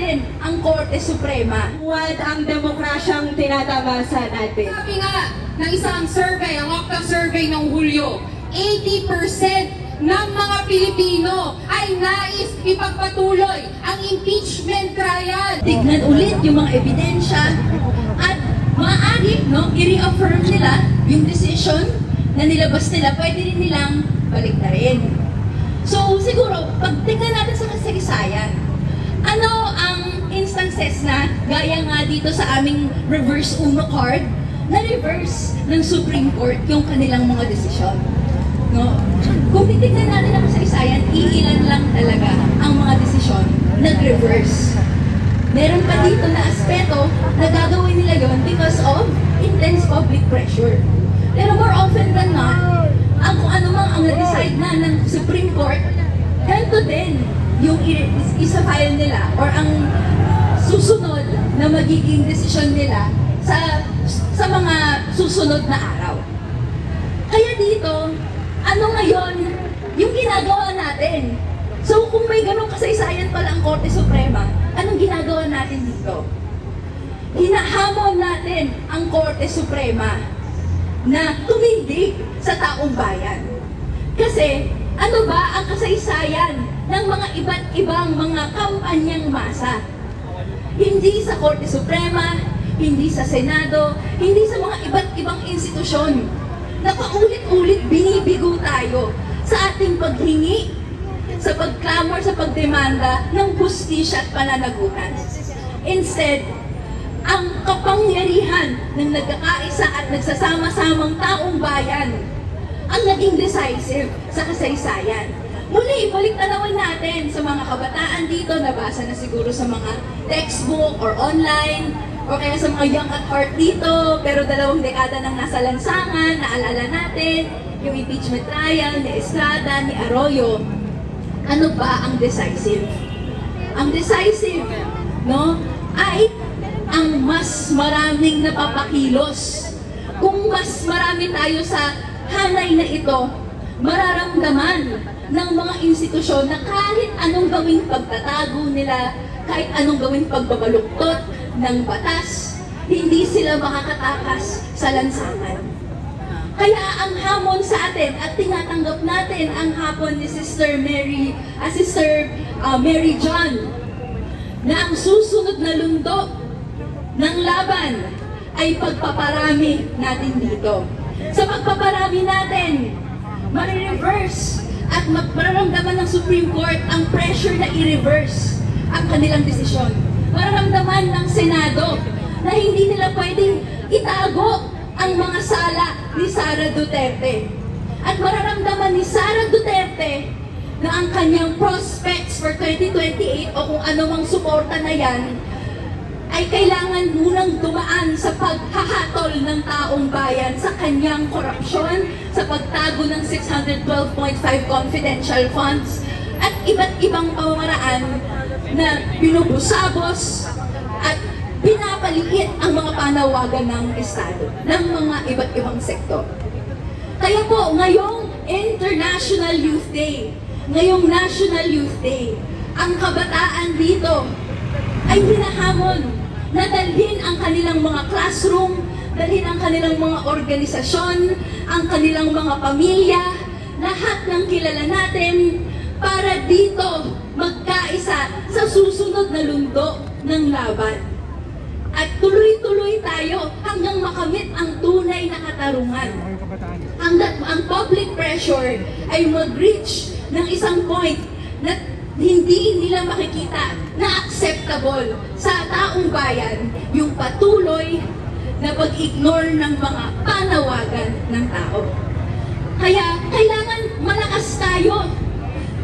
natin ang Korte Suprema. What ang demokrasyang tinatamasa natin? Sabi nga ng isang survey, ang Octa survey ng Hulyo, 80% ng mga Pilipino ay nais ipagpatuloy ang impeachment trial. Tignan ulit yung mga ebidensya at maaari, no, i-reaffirm nila yung decision na nilabas nila, pwede rin nilang baliktarin. So siguro, pag tignan natin sa kasaysayan, ano ang instances na gaya nga dito sa aming reverse uno card, na reverse ng Supreme Court yung kanilang mga desisyon. No? Kung titignan natin ang kasaysayan, iilan lang talaga ang mga desisyon nag-reverse. Meron pa dito na aspeto na gagawin nila yon because of intense public pressure. Pero more often than not, ang kung ano mang ang na-decide na ng Supreme Court, ganito din yung isa-file nila or ang susunod na magiging desisyon nila sa mga susunod na araw. Kaya dito, ano ngayon yung ginagawa natin? So kung may ganong kasaysayan pala ang Korte Suprema, anong ginagawa natin dito? Hinahamon natin ang Korte Suprema na tumindig sa taong bayan. Kasi ano ba ang kasaysayan ng mga iba't ibang mga kampanyang masa? Hindi sa Korte Suprema, hindi sa Senado, hindi sa mga iba't ibang institusyon na paulit-ulit binibigo tayo sa ating paghingi, sa pagklamor, sa pagdemanda ng hustisya at pananagutan. Instead, ang kapangyarihan ng nagkakaisa at nagsasama-samang taong bayan ang naging decisive sa kasaysayan. Muli, balik tanawan natin sa mga kabataan dito, nabasa na siguro sa mga textbook or online, o kaya sa mga young at heart dito, pero 2 dekada nang nasa lansangan, naalala natin yung impeachment trial ni Estrada, ni Arroyo. Ano ba ang decisive? Ang decisive, no, ay ang mas maraming napapakilos. Kung mas marami tayo sa hanay na ito, mararamdaman ng mga institusyon na kahit anong gawing pagtatago nila, kahit anong gawing pagbabaluktot ng batas, hindi sila makakatakas sa lansangan. Kaya ang hamon sa atin at tinatanggap natin ang hapon ni Sister Mary John na ang susunod na lundo ng laban ay pagpaparami natin dito. Sa pagpaparami natin, marireverse at mararamdaman ng Supreme Court ang pressure na i-reverse ang kanilang desisyon. Mararamdaman ng Senado na hindi nila pwedeng itago ang mga sala ni Sara Duterte. At mararamdaman ni Sara Duterte na ang kanyang prospects for 2028 o kung anumang suporta na yan ay kailangan munang dumaan sa paghahatol ng taong bayan sa kanyang korupsyon, sa pagtago ng 612.5 confidential funds at iba't ibang pamamaraan na binubusabos at pinapaliit ang mga panawagan ng Estado, ng mga iba't ibang sektor. Kaya po, ngayong International Youth Day, ngayong National Youth Day, ang kabataan dito ay hinahamon na dalhin ang kanilang mga classroom, dalhin ang kanilang mga organisasyon, ang kanilang mga pamilya, lahat ng kilala natin, para dito magkaisa sa susunod na lundo ng laban. At tuloy-tuloy tayo hanggang makamit ang tunay na katarungan. Ang public pressure ay mag-reach ng isang point na hindi nila makikita na acceptable sa taong bayan yung patuloy na pag-ignore ng mga panawagan ng tao. Kaya kailangan malakas tayo.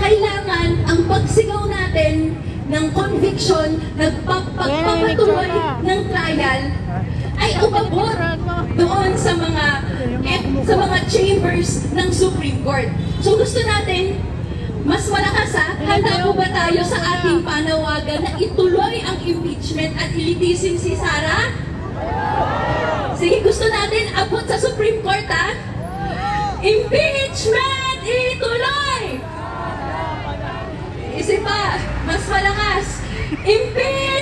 Kailangan ang pagsigaw natin ng conviction, nagpapatuloy ng trial ay umabot doon sa mga chambers ng Supreme Court. So gusto natin mas malakas, ha? Handa po ba tayo sa ating panawagan na ituloy ang impeachment at ilitisin si Sara? Sige, gusto natin abot sa Supreme Court, ha? Impeachment! Ituloy! Isip pa, mas malakas. Impeachment!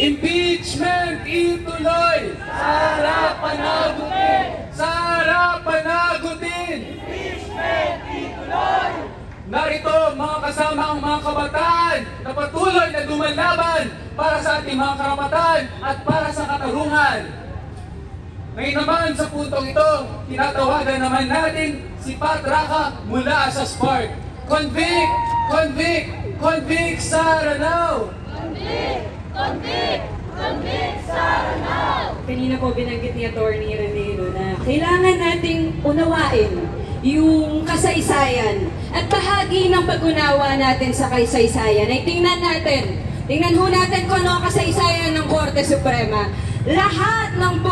Impeachment ituloy! Sara panagutin! Sara panagutin! Impeachment ituloy! Narito mga kasama ang mga kabataan na patuloy na lumalaban para sa ating mga karapatan at para sa katarungan. Ngayon naman sa puntong ito, tinatawagan naman natin si Pat Raca mula sa Spark. Convict! Convict! Convict Sara now! Convict! Convict! Convict Sara now! Kanina po binanggit ni Attorney Renero na kailangan nating unawain yung kasaysayan at bahagi ng pag-unawa natin sa kasaysayan ay tingnan ho natin kung ano ang kasaysayan ng Korte Suprema. Lahat ng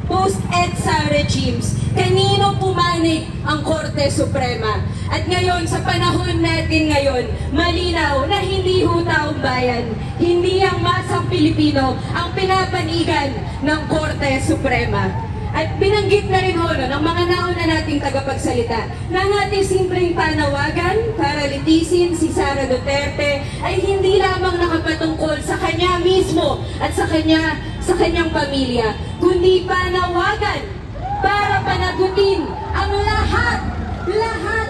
post-EDSA regimes, kanino pumanig ang Korte Suprema? At ngayon, sa panahon natin ngayon, malinaw na hindi ho taong bayan, hindi ang masang Pilipino ang pinapanigan ng Korte Suprema. At binanggit na rin ho ng mga nauna nating tagapagsalita na ang ating simpleng panawagan para litisin si Sara Duterte ay hindi lamang nakapatungkol sa kanya mismo at sa kanyang pamilya, kundi panawagan para panagutin ang lahat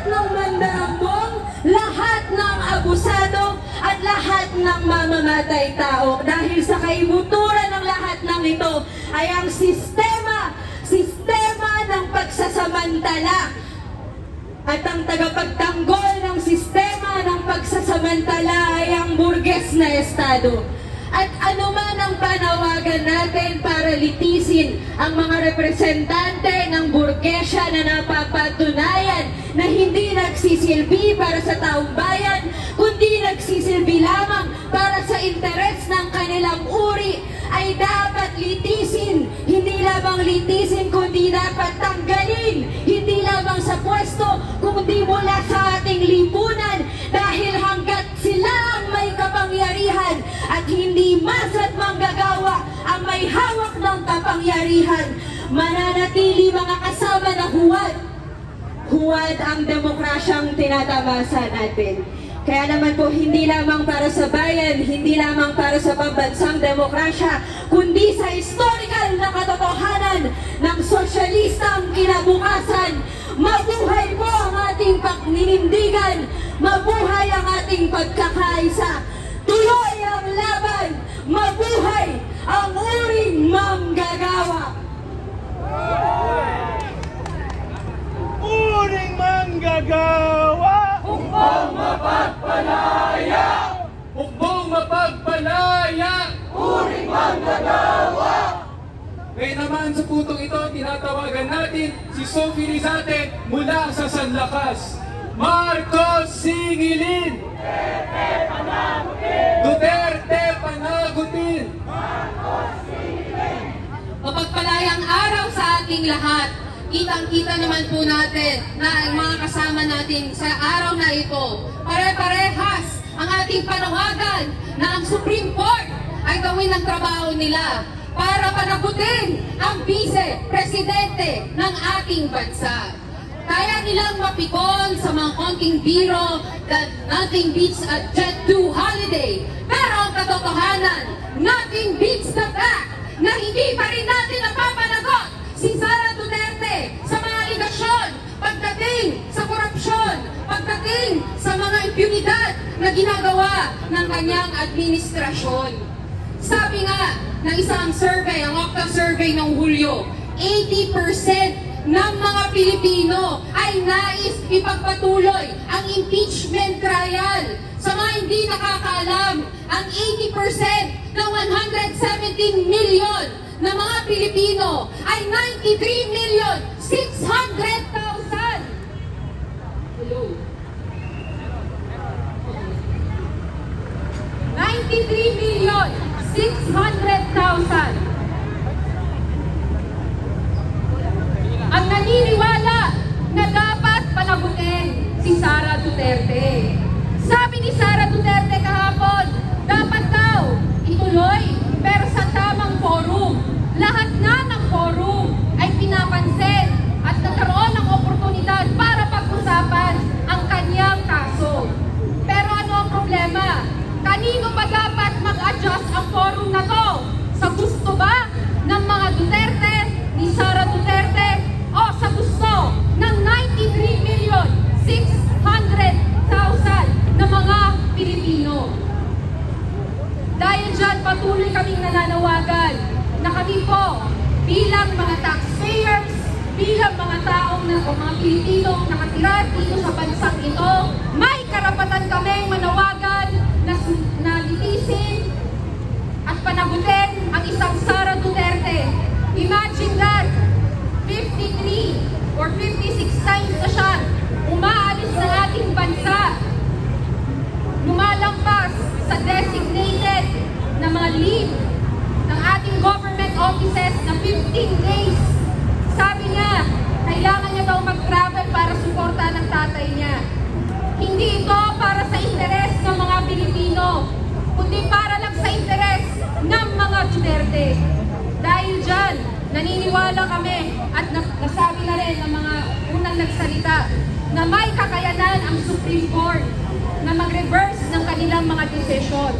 ng mandarambong, lahat ng abusado at lahat ng mamamatay tao. Dahil sa kaibuturan ng lahat ng ito ay ang sistema ng pagsasamantala at ang tagapagtanggol ng sistema ng pagsasamantala ay ang burges na estado. At ano man ang panawagan natin para litisin ang mga representante ng burgesya na napapatunayan na hindi nagsisilbi para sa taong bayan, kundi nagsisilbi lamang para sa interes ng kanilang uri, ay dapat litisin. Hindi lamang litisin, kundi dapat tanggalin. Hindi lamang sa pwesto, kundi mula sa ating lipunan. Dahil hanggat sila ang may kapangyarihan at hindi masa't manggagawa ang may hawak ng kapangyarihan, mananatili mga kasama na huwad ang demokrasyang tinatamasa natin. Kaya naman po, hindi lamang para sa bayan, hindi lamang para sa pambansang demokrasya, kundi sa historical na katotohanan ng sosyalistang kinabukasan. Mabuhay po ang ating pagninindigan, mabuhay ang ating pagkakaisa, tuloy ang laban, mabuhay ang uring manggagawa. Uring manggagawa! Hukbong mapagpalaya! Hukbong mapagpalaya! Uring manggagawa! Ngayon naman sa puntong ito, tinatawagan natin si Sophie Rizate mula sa San Lakas. Marcos singilin! Duterte panagutin! Duterte panagutin! Marcos singilin! Mapagpalayang araw sa ating lahat. Kitang-kita naman po natin na ang mga kasama natin sa araw na ito, pare-parehas ang ating panawagan na ang Supreme Court ay gawin ang trabaho nila para panagutin ang vice-presidente ng ating bansa. Kaya nilang mapikon sa mga konting biro that nothing beats a Jet 2 holiday. Pero ang katotohanan, nothing beats the fact na hindi pa rin natin napapanagot si Sara Duterte sa mga aligasyon, pagdating sa korupsyon, pagdating sa mga impunidad na ginagawa ng kanyang administrasyon. Sabi nga ng isang survey, ang Octa survey ng Hulyo, 80% ng mga Pilipino ay nais ipagpatuloy ang impeachment trial. Sa mga hindi nakakaalam, ang 80% ng 117 million na mga Pilipino ay 93,600,000. Hello. 93,600,000 ang naniniwala na dapat panagutin si Sara Duterte. Sabi ni Sara Duterte kahapon, dapat daw ituloy pero sa tamang forum. Lahat na ng forum ay pinapansin at nagkaroon ng oportunidad para pag-usapan ang kanyang kaso. Pero ano ang problema? Kanino ba dapat mag-adjust ang forum na to? ba ng mga Duterte, ni Sara Duterte, o sa gusto ng 93,600,000 na mga Pilipino? Dahil dyan, patuloy kaming nananawagan na kami po bilang mga taxpayers, bilang mga taong o mga Pilipinong nakatira dito sa bansang ito, may karapatan kaming manawagan na litisin at panagutin ang isang Sara Duterte. Imagine that, 53 or 56 times na siya umaalis ng ating bansa, lumalampas sa designated na mga leave ng ating government offices na 15 days. Sabi niya, kailangan niya daw mag-travel para suportahan ang tatay niya. Hindi ito para sa interes ng mga Pilipino, kundi para lang sa interes ng mga Duterte. Dahil dyan, naniniwala kami at nasabi na rin ng mga unang nagsalita na may kakayanan ang Supreme Court na mag-reverse ng kanilang mga desisyon.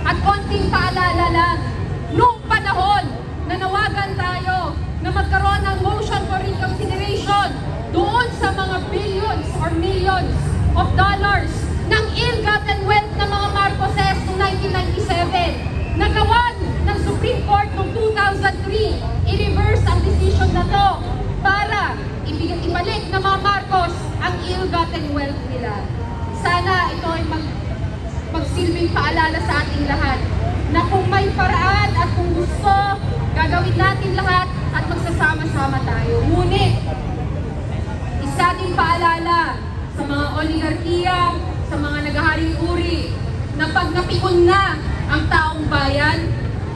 At konting paalala lang, noong panahon na nawagan tayo na magkaroon ng motion for reconsideration doon sa mga billions or millions of dollars ng ill-gotten wealth ng mga Marcoses noong 1997, nagawan ng Supreme Court noong 2003, i-reverse ang decision na to para ibalik ng mga Marcos ang ill-gotten wealth nila. Sana ito ay magsilbing paalala sa ating lahat na kung may paraan at kung gusto, gagawin natin lahat at magsasama-sama tayo. Ngunit, isa ding paalala sa mga oligarkiya, sa mga naghaharing uri, na pag napikon na ang taong bayan,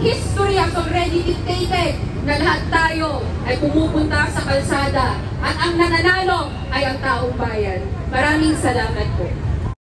history has already dictated na lahat tayo ay pumupunta sa kalsada at ang nananalo ay ang taong bayan. Maraming salamat po.